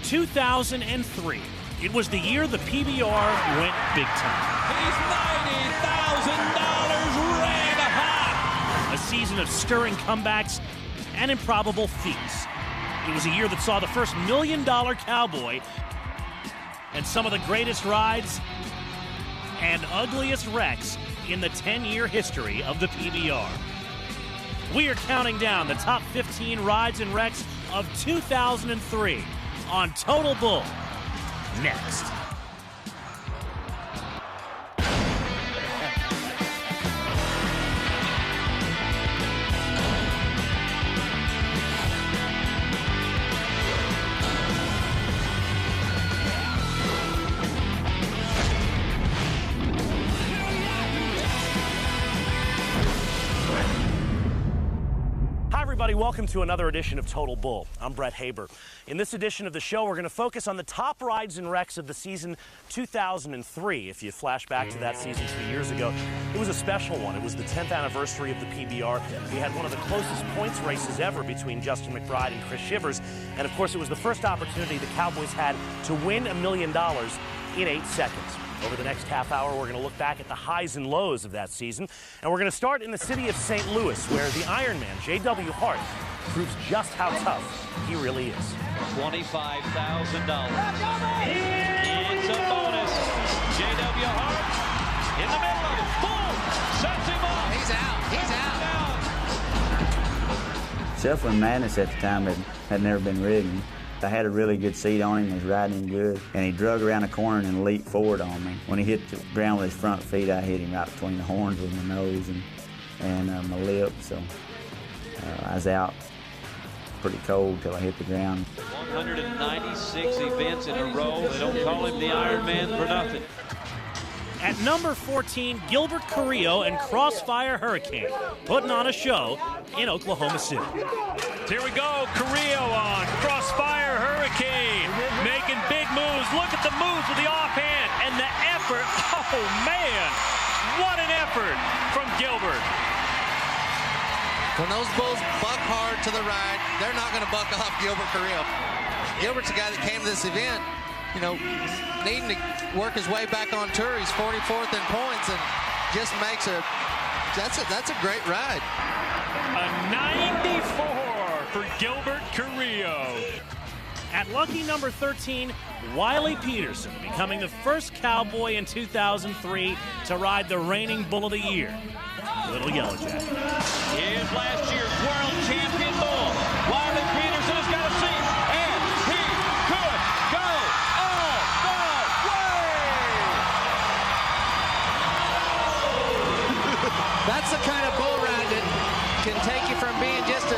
2003. It was the year the PBR went big time. He's $90,000 red hot. A season of stirring comebacks and improbable feats. It was a year that saw the first $1 million cowboy and some of the greatest rides and ugliest wrecks in the 10-year history of the PBR. We are counting down the top 15 rides and wrecks of 2003 on Total Bull. Next. Everybody, welcome to another edition of Total Bull. I'm Brett Haber. In this edition of the show, we're going to focus on the top rides and wrecks of the season 2003. If you flash back to that season 2 years ago, it was a special one. It was the 10th anniversary of the PBR. We had one of the closest points races ever between Justin McBride and Chris Shivers. And of course, it was the first opportunity the Cowboys had to win $1 million in 8 seconds. Over the next half hour, we're going to look back at the highs and lows of that season. And we're going to start in the city of St. Louis, where the Iron Man, J.W. Hart, proves just how tough he really is. $25,000. It's a bonus. J.W. Hart in the middle of it. Boom! Sets him up. He's out. Shuffling Madness at the time had never been ridden. I had a really good seat on him, was riding him good, and he drug around the corner and leaped forward on me. When he hit the ground with his front feet, I hit him right between the horns with my nose and my lip, so I was out pretty cold till I hit the ground. 196 events in a row. They don't call him the Iron Man for nothing. At number 14, Gilbert Carrillo and Crossfire Hurricane, putting on a show in Oklahoma City. Here we go, Carrillo on Crossfire Hurricane, making big moves. Look at the moves with the offhand and the effort. Oh, man, what an effort from Gilbert. When those bulls buck hard to the ride, they're not going to buck off Gilbert Carrillo. Gilbert's a guy that came to this event, you know, needing to work his way back on tour. He's 44th in points and just makes that's a great ride. A 94 for Gilbert Carrillo. At lucky number 13, Wiley Peterson, becoming the first cowboy in 2003 to ride the reigning Bull of the Year, Little Yellow Jacket. Here's last year's world champion bull. Wiley Peterson has got a seat, and he could go all the way. That's the kind of bull ride that can take you from being just a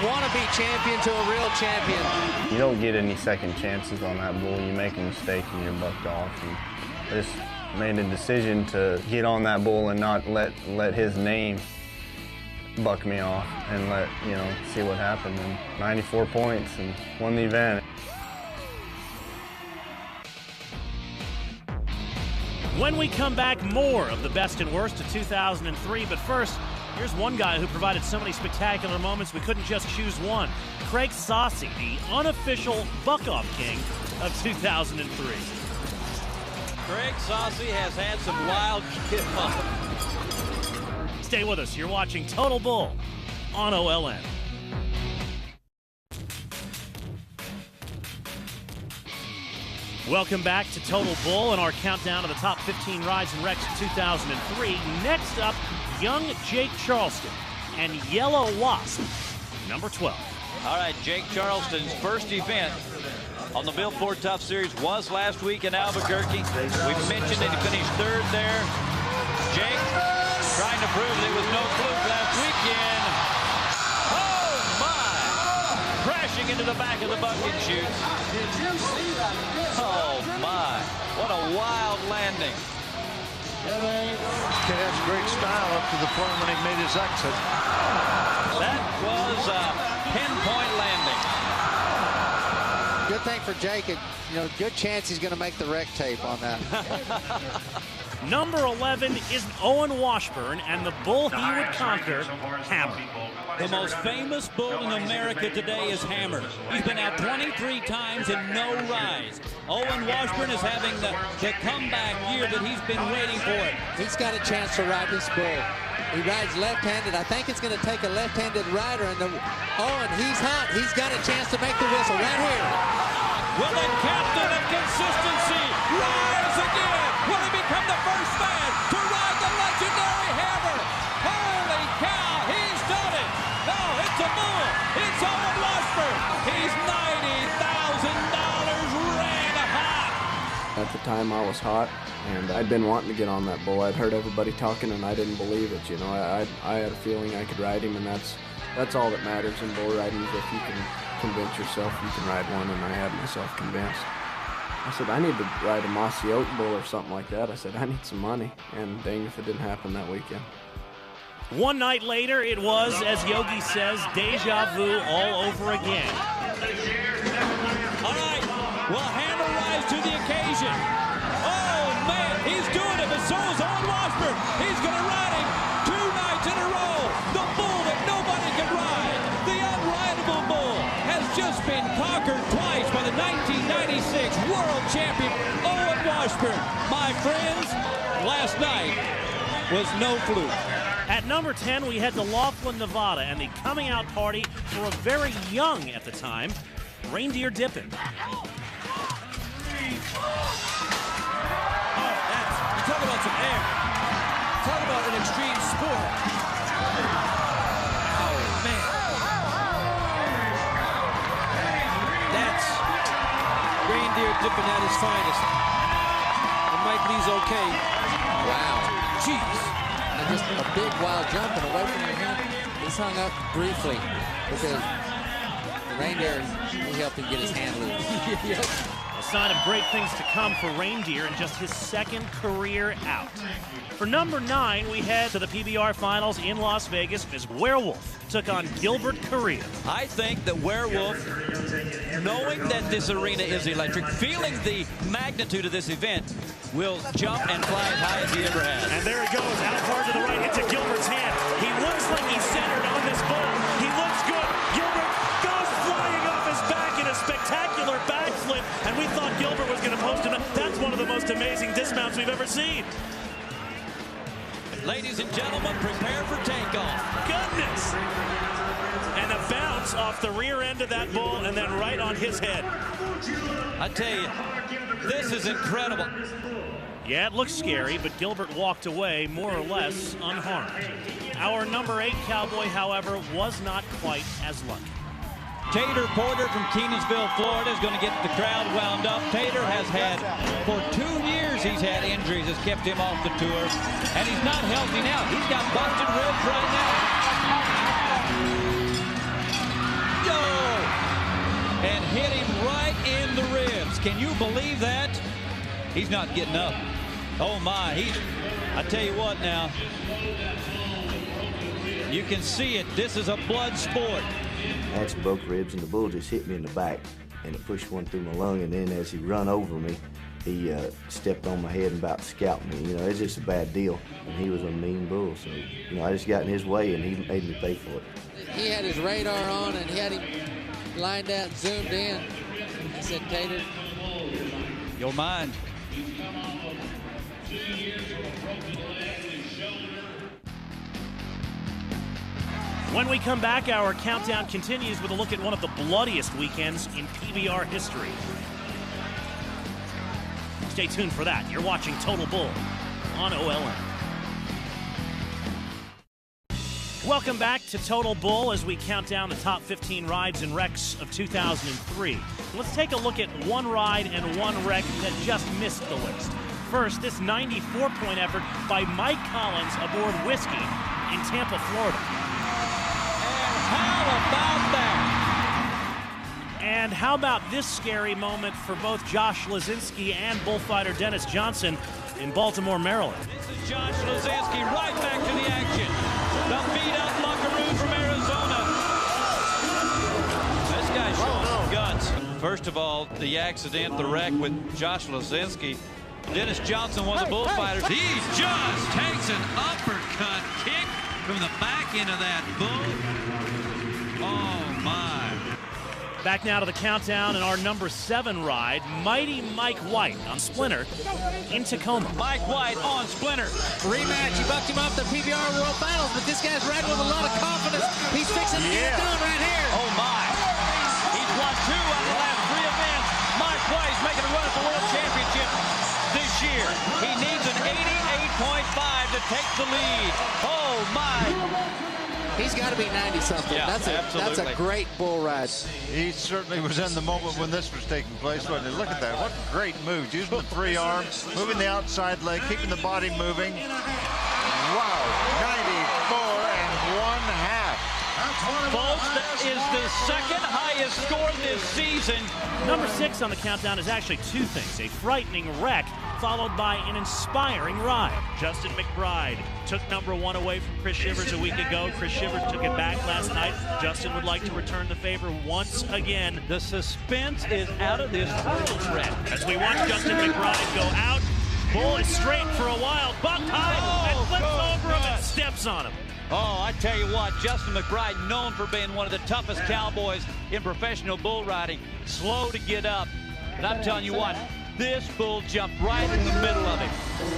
wannabe champion to a real champion. You don't get any second chances on that bull. You make a mistake and you're bucked off. And I just made a decision to get on that bull and not let his name buck me off and see what happened. And 94 points and won the event. When we come back, more of the best and worst of 2003. But first, here's one guy who provided so many spectacular moments we couldn't just choose one. Craig Saucy, the unofficial buck-off king of 2003. Craig Saucy has had some wild give-up. Stay with us. You're watching Total Bull on OLN. Welcome back to Total Bull and our countdown of the top 15 rides and wrecks of 2003. Next up, young Jake Charleston and Yellow Wasp, number 12. All right, Jake Charleston's first event on the Bill Ford Tough Series was last week in Albuquerque. We mentioned that he finished third there. Jake trying to prove that it was no fluke last weekend. Oh, my! Crashing into the back of the bucket chute. Oh, my. What a wild landing. Kid has great style up to the point when he made his exit. That was a pinpoint landing. Good thing for Jake. Good chance he's going to make the wreck tape on that. Number 11 is Owen Washburn, and the bull he would conquer, Hammer. The most famous bull in America today is Hammer. He's been out 23 times and no rise. Owen Washburn is having the comeback year that he's been waiting for. He's got a chance to ride this bull. He rides left-handed. I think it's going to take a left-handed rider. And Owen, he's hot. He's got a chance to make the whistle right here. Will the captain of consistency rise again? Will he become the first man to ride the legendary Hammer? Holy cow, he's done it. No, it's a bull. It's Owen Washburn. He's $90,000 red hot. At the time, I was hot, and I'd been wanting to get on that bull. I'd heard everybody talking, and I didn't believe it. You know, I had a feeling I could ride him, and that's all that matters in bull riding. Is if you can convince yourself you can ride one, and I had myself convinced. I said, I need to ride a Mossy Oak bull or something like that. I said, I need some money, and dang if it didn't happen that weekend. One night later, it was, as Yogi says, deja vu all over again. All right, will Hammer rise to the occasion? Oh, man, he's doing it, but so is Owen Washburn. He's going to ride him 2 nights in a row. The bull that nobody can ride. The unrideable bull has just been conquered twice by the 1996 world champion, Owen Washburn. My friends, last night was no fluke. At number 10, we head to Laughlin, Nevada, and the coming out party for a very young, at the time, reindeer dipping. Oh, you talk about some air. Talk about an extreme sport. Oh, man. That's reindeer dipping at his finest. And Mike Lee's okay. Wow. Jeez. And just a big wild jump and away from your hand. He's hung up briefly because the reindeer will help him get his hand loose. A sign of great things to come for Reindeer in just his second career out. For number 9, we head to the PBR finals in Las Vegas as Werewolf took on Gilbert Correa. I think that Werewolf, knowing that this arena is electric, feeling the magnitude of this event, will jump and fly as high as he ever has. And there he goes, out hard to the right, into Gilbert's hand. He looks like he's centered on this bull. He looks good. Gilbert goes flying off his back in a spectacular backflip, and we thought Gilbert was going to post him. That's one of the most amazing dismounts we've ever seen. Ladies and gentlemen, prepare for takeoff. Goodness! And a bounce off the rear end of that bull and then right on his head. I tell you, this is incredible. Yeah, it looks scary, but Gilbert walked away more or less unharmed. Our number 8 Cowboy, however, was not quite as lucky. Tater Porter from Kenansville, Florida is going to get the crowd wound up. Tater has had, for 2 years, he's had injuries that's kept him off the tour. And he's not healthy now. He's got busted ribs right now. Yo! And hit him right in the ribs. Can you believe that? He's not getting up. Oh my, I tell you what now. You can see it. This is a blood sport. I had some broke ribs, and the bull just hit me in the back, and it pushed one through my lung, and then as he run over me, he stepped on my head and about scalped me. You know, it's just a bad deal, and he was a mean bull, so, you know, I just got in his way, and he made me pay for it. He had his radar on, and he had him lined out and zoomed in. I said, Tater, your mind. When we come back, our countdown continues with a look at one of the bloodiest weekends in PBR history. Stay tuned for that. You're watching Total Bull on OLN. Welcome back to Total Bull as we count down the top 15 rides and wrecks of 2003. Let's take a look at one ride and one wreck that just missed the list. First, this 94-point effort by Mike Collins aboard Whiskey in Tampa, Florida. How about that? And how about this scary moment for both Josh Lazinski and bullfighter Dennis Johnson in Baltimore, Maryland? This is Josh Lazinski right back to the action. The beat-up Buckaroo from Arizona. This guy's showing some guts. First of all, the accident, the wreck with Josh Lazinski. Dennis Johnson, one of the bullfighters. He just takes an uppercut kick from the back end of that bull. Oh, my. Back now to the countdown and our number 7 ride, Mighty Mike White on Splinter in Tacoma. Mike White on Splinter. Rematch. He bucked him off the PBR World Finals, but this guy's riding with a lot of confidence. He's fixing to get it done right here. Oh, my. He's won 2 out of the last 3 events. Mike White's making a run at the World Championship this year. He needs an 88.5 to take the lead. Oh, my. He's got to be 90-something. Yeah, that's a great bull ride. He certainly was in the moment when this was taking place. But look at that. What great moves. Using the 3 arms, moving the outside leg, keeping the body moving. Wow. 94 1/2. Folks, that is the second highest score this season. Number 6 on the countdown is actually 2 things: a frightening wreck followed by an inspiring ride. Justin McBride took number 1 away from Chris Shivers a week ago. Chris Shivers took it back last night. Justin would like to return the favor once again. The suspense is out of this world, Brett. As we watch Justin McBride go out, bull is straight for a while, buck high, and flips over him and steps on him. Oh, I tell you what, Justin McBride, known for being one of the toughest cowboys in professional bull riding, slow to get up. But I'm telling you what, this bull jumped right in the middle of him.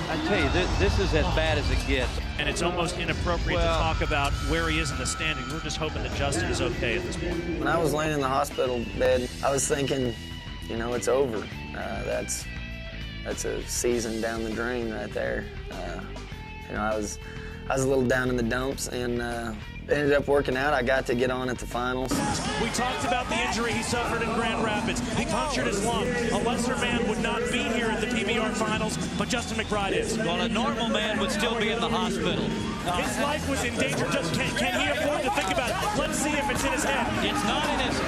I tell you, this is as bad as it gets. And it's almost inappropriate to talk about where he is in the standing. We're just hoping that Justin is okay at this point. When I was laying in the hospital bed, I was thinking, you know, it's over. That's a season down the drain right there. You know, I was a little down in the dumps, and ended up working out. I got to get on at the finals. We talked about the injury he suffered in Grand Rapids. He punctured his lung. A lesser man would not be here at the PBR finals, but Justin McBride is. Well, a normal man would still be in the hospital. His life was in danger. Just can he afford to think about it? Let's see if it's in his head. It's not in his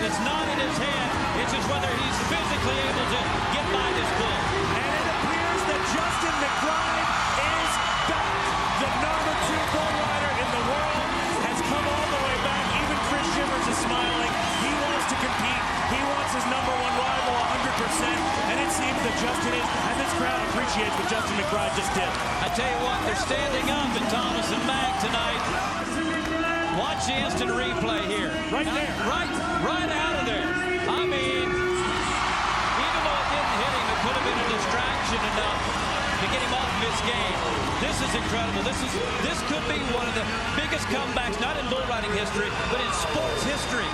head. It's just whether he's physically able to get by this bull. And it appears that Justin McBride is back. The number 2 bull rider in the world has come all the way back. Even Chris Shivers is smiling. He wants to compete. He wants his number 1 rival 100%. And it seems that Justin is. And this crowd appreciates what Justin McBride just did. I tell you what, they're standing up in Thomas and Mack tonight. Watch the instant replay here. Right there. Right out of there. I mean, even though it didn't hit him, it could have been a distraction enough to get him off of his game. This is incredible. This could be one of the biggest comebacks, not in bull riding history, but in sports history.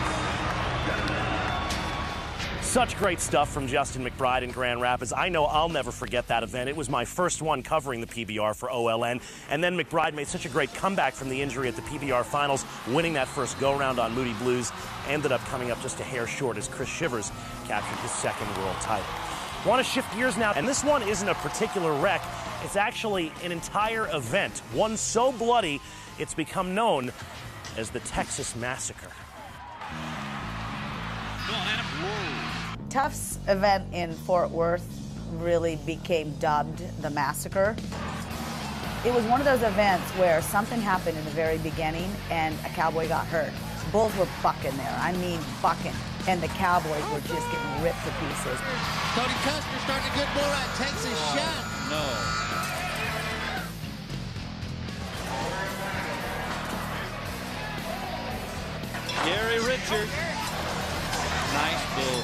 Such great stuff from Justin McBride in Grand Rapids. I know I'll never forget that event. It was my first one covering the PBR for OLN. And then McBride made such a great comeback from the injury at the PBR finals, winning that first go-round on Moody Blues. Ended up coming up just a hair short as Chris Shivers captured his 2nd world title. Want to shift gears now, and this one isn't a particular wreck. It's actually an entire event, one so bloody it's become known as the Texas Massacre. Tufts event in Fort Worth really became dubbed the Massacre. It was one of those events where something happened in the very beginning and a cowboy got hurt. Bulls were bucking there, I mean bucking, and the cowboys were just getting ripped to pieces. Cody Custer starting a good bull ride, takes his shot. No. Gary Richard. Nice bull.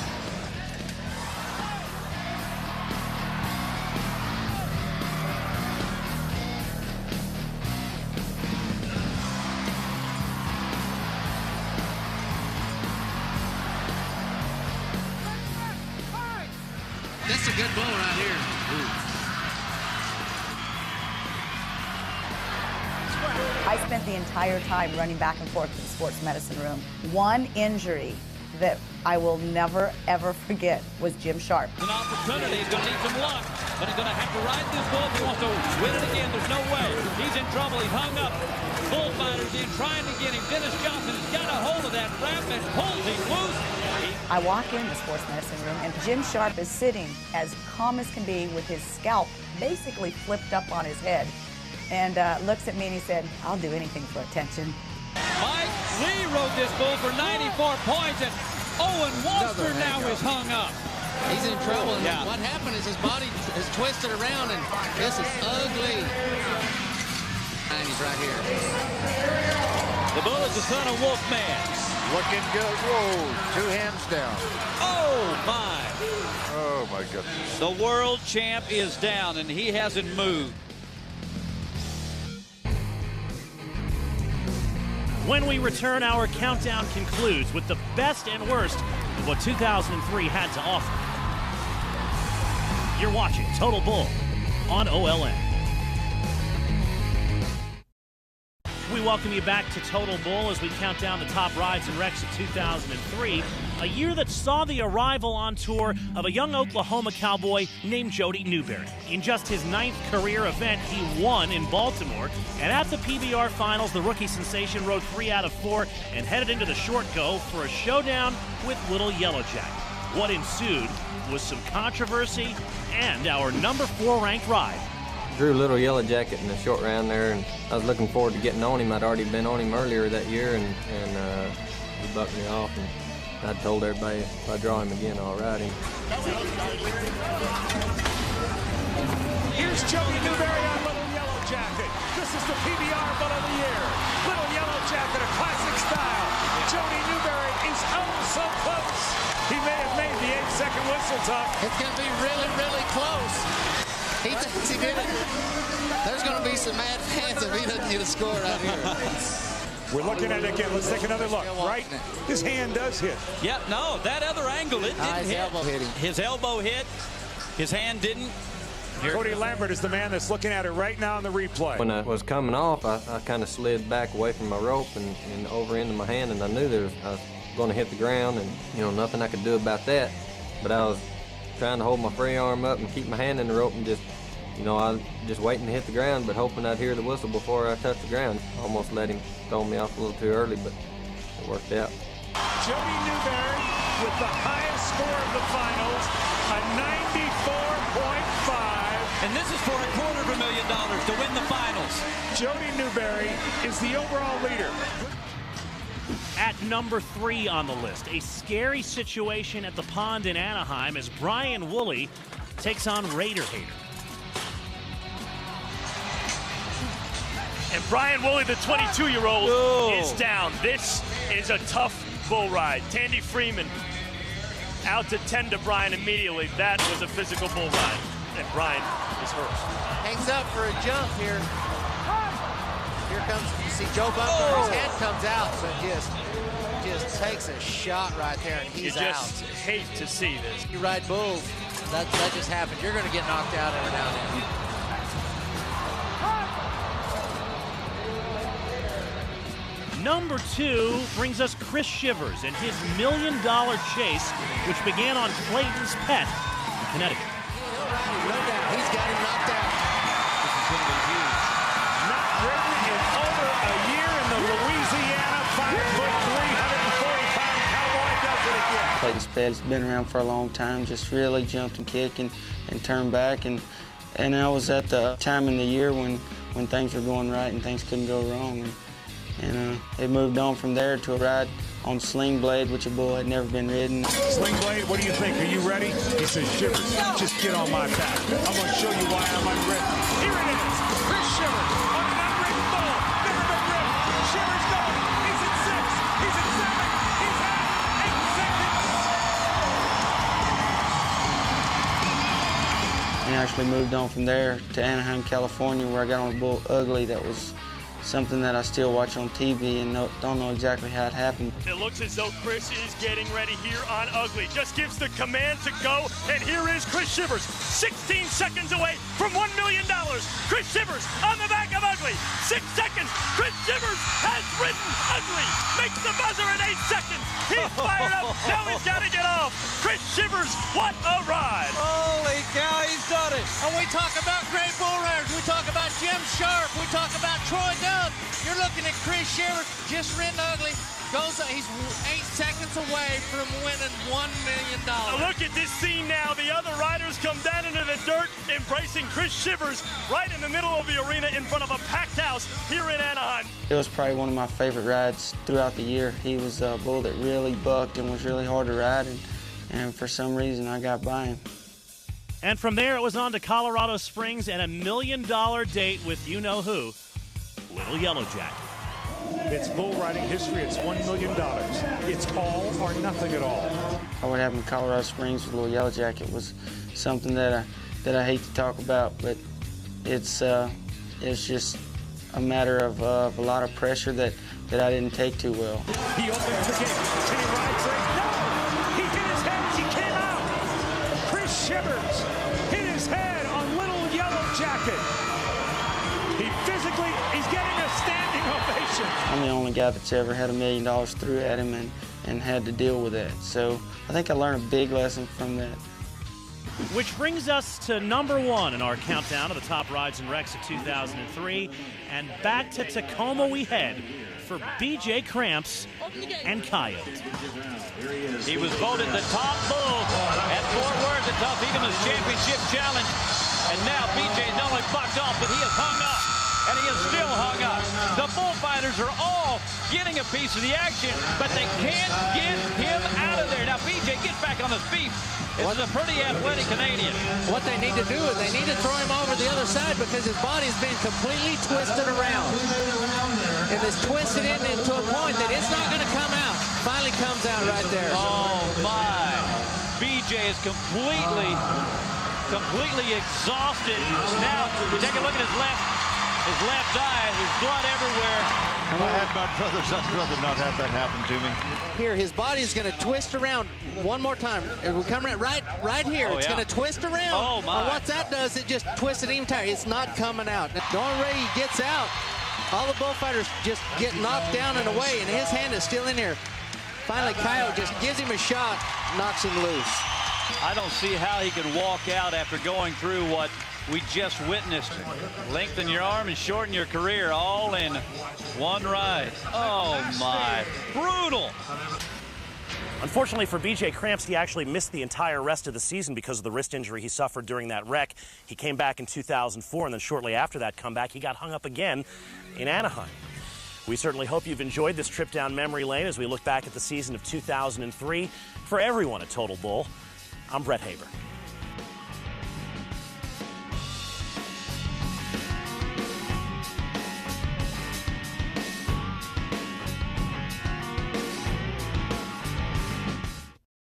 That's a good bull right here. I spent the entire time running back and forth to the sports medicine room. One injury that I will never, ever forget was Jim Sharp. An opportunity. He's going to need some luck, but he's going to have to ride this bull if he wants to win it again. There's no way. He's in trouble. He's hung up. Bullfighters in trying to get him. Dennis Johnson has got a hold of that flap and pulls him loose. I walk in the sports medicine room and Jim Sharp is sitting as calm as can be with his scalp basically flipped up on his head and looks at me and he said, "I'll do anything for attention." Mike Lee rode this bull for 94 points, and Owen Walster now is hung up. He's in trouble. And what happened is his body is twisted around, and this is ugly. And he's right here. The bull is the son of Wolfman. Looking good. Whoa, 2 hands down. Oh, my. Oh, my goodness. The world champ is down, and he hasn't moved. When we return, our countdown concludes with the best and worst of what 2003 had to offer. You're watching Total Bull on OLN. We welcome you back to Total Bull as we count down the top rides and wrecks of 2003, a year that saw the arrival on tour of a young Oklahoma cowboy named Jody Newberry. In just his 9th career event, he won in Baltimore, and at the PBR finals, the rookie sensation rode 3 out of 4 and headed into the short go for a showdown with Little Yellow Jacket. What ensued was some controversy and our number 4 ranked ride. Drew Little Yellow Jacket in the short round there, and I was looking forward to getting on him. I'd already been on him earlier that year, and he bucked me off, and I told everybody if I draw him again, I'll ride him. Here's Jody Newberry on Little Yellow Jacket. This is the PBR Bull of the Year. Little Yellow Jacket, a classic style. Jody Newberry is so close. He may have made the 8-second whistle top. It's going to be really, really close. He thinks he did it. There's going to be some mad fans if he doesn't get a score right here. We're looking at it again. Let's take another look. Right? His hand does hit. Yep, no, that other angle, it didn't hit. Elbow hit him. His elbow hit. His hand didn't. Here. Cody Lambert is the man that's looking at it right now in the replay. When I was coming off, I kind of slid back away from my rope and over into my hand, and I knew I was going to hit the ground, and nothing I could do about that. But I was trying to hold my free arm up and keep my hand in the rope and just, I was just waiting to hit the ground, but hoping I'd hear the whistle before I touched the ground. Almost let him throw me off a little too early, but it worked out. Jody Newberry with the highest score of the finals, a 94.5. And this is for $250,000 to win the finals. Jody Newberry is the overall leader. At number 3 on the list, a scary situation at the pond in Anaheim as Brian Woolley takes on Raider Hater. And Brian Woolley, the 22-year-old, is down. This is a tough bull ride. Tandy Freeman out to tend to Brian immediately. That was a physical bull ride, and Brian is hurt. Hangs up for a jump here. Here comes, you see Joe Buckner, his head comes out, so just takes a shot right there, and he's out. You just hate to see this. You ride bulls, that just happens. You're going to get knocked out every now and then. Number 2 brings us Chris Shivers and his $1 million chase, which began on Clayton's Pet in Connecticut. He's got him knocked out. This is going to be huge. Not ridden in over a year in the Louisiana 5'3", 340-pound cowboy does it again. Clayton's Pet's been around for a long time, just really jumped and kicked and turned back. And I was at the time in the year when things were going right and things couldn't go wrong. And it moved on from there to a ride on Sling Blade, which a bull had never been ridden. Sling Blade, what do you think? Are you ready? He says, Shivers, just get on my back. I'm going to show you why I'm unready. Here it is, Chris Shivers on an unridden bull. Never been ridden. Shivers going. He's at 6. He's at 7. He's at 8 seconds. And actually moved on from there to Anaheim, California, where I got on a bull Ugly that was something that I still watch on TV and don't know exactly how it happened. It looks as though Chris is getting ready here on Ugly. Just gives the command to go, and here is Chris Shivers, 16 seconds away from $1 million. Chris Shivers on the back of Ugly, 6 seconds. Chris Shivers has ridden Ugly, makes the buzzer in 8 seconds. He's fired up, now he's got to get off. Chris Shivers, what a ride. Holy cow, he's done it. When we talk about great bull riders, we talk about Jim Sharp, we talk about Troy Dunn. You're looking at Chris Shivers, just ridden Ugly. He's 8 seconds away from winning $1 million. Now look at this scene now. The other riders come down into the dirt, embracing Chris Shivers right in the middle of the arena in front of a packed house here in Anaheim. It was probably one of my favorite rides throughout the year. He was a bull that really bucked and was really hard to ride, and for some reason I got by him. And from there, it was on to Colorado Springs and $1 million date with you-know-who, Little Yellow Jacket. It's bull riding history. It's $1 million. It's all or nothing at all. What happened in Colorado Springs with Little Yellow Jacket was something that I hate to talk about, but it's just a matter of a lot of pressure that I didn't take too well. He opens the gate. Can he ride for it? No! He hit his head as he came out. Chris Shivers hit his head on Little Yellow Jacket. He physically, he's getting a standing ovation. I'm the only guy that's ever had $1 million threw at him and had to deal with that. So I think I learned a big lesson from that. Which brings us to number 1 in our countdown of the top rides and wrecks of 2003. And back to Tacoma we head for BJ Cramps and Coyote. He was voted the top bull at Fort Worth, the Tough Eagles Championship Challenge. And now BJ not only bucked off, but he has hung up. And he is still hung up. The bullfighters are all getting a piece of the action, but they can't get him out of there. Now BJ gets back on his feet. This is a pretty athletic Canadian. What they need to do is they need to throw him over the other side because his body's been completely twisted around. And it's twisted into a point that it's not going to come out. Finally comes out right there. Oh my. BJ is completely exhausted. Now, we take a look at his left eye, there's blood everywhere. I had my brother, I'd rather not have that happen to me. Here, his body's going to twist around one more time. It will come right here. Oh, it's yeah. going to twist around. Oh, my. And what that does, it just twists it even tighter. It's not coming out. The only way he gets out, all the bullfighters just get knocked down and away, and his hand is still in here. Finally, Coyote just gives him a shot, knocks him loose. I don't see how he can walk out after going through what we just witnessed. Lengthen your arm and shorten your career all in one ride. Oh my, brutal. Unfortunately for BJ Cramps, he actually missed the entire rest of the season because of the wrist injury he suffered during that wreck. He came back in 2004, and then shortly after that comeback, he got hung up again in Anaheim. We certainly hope you've enjoyed this trip down memory lane as we look back at the season of 2003. For everyone at Total Bull, I'm Brett Haber.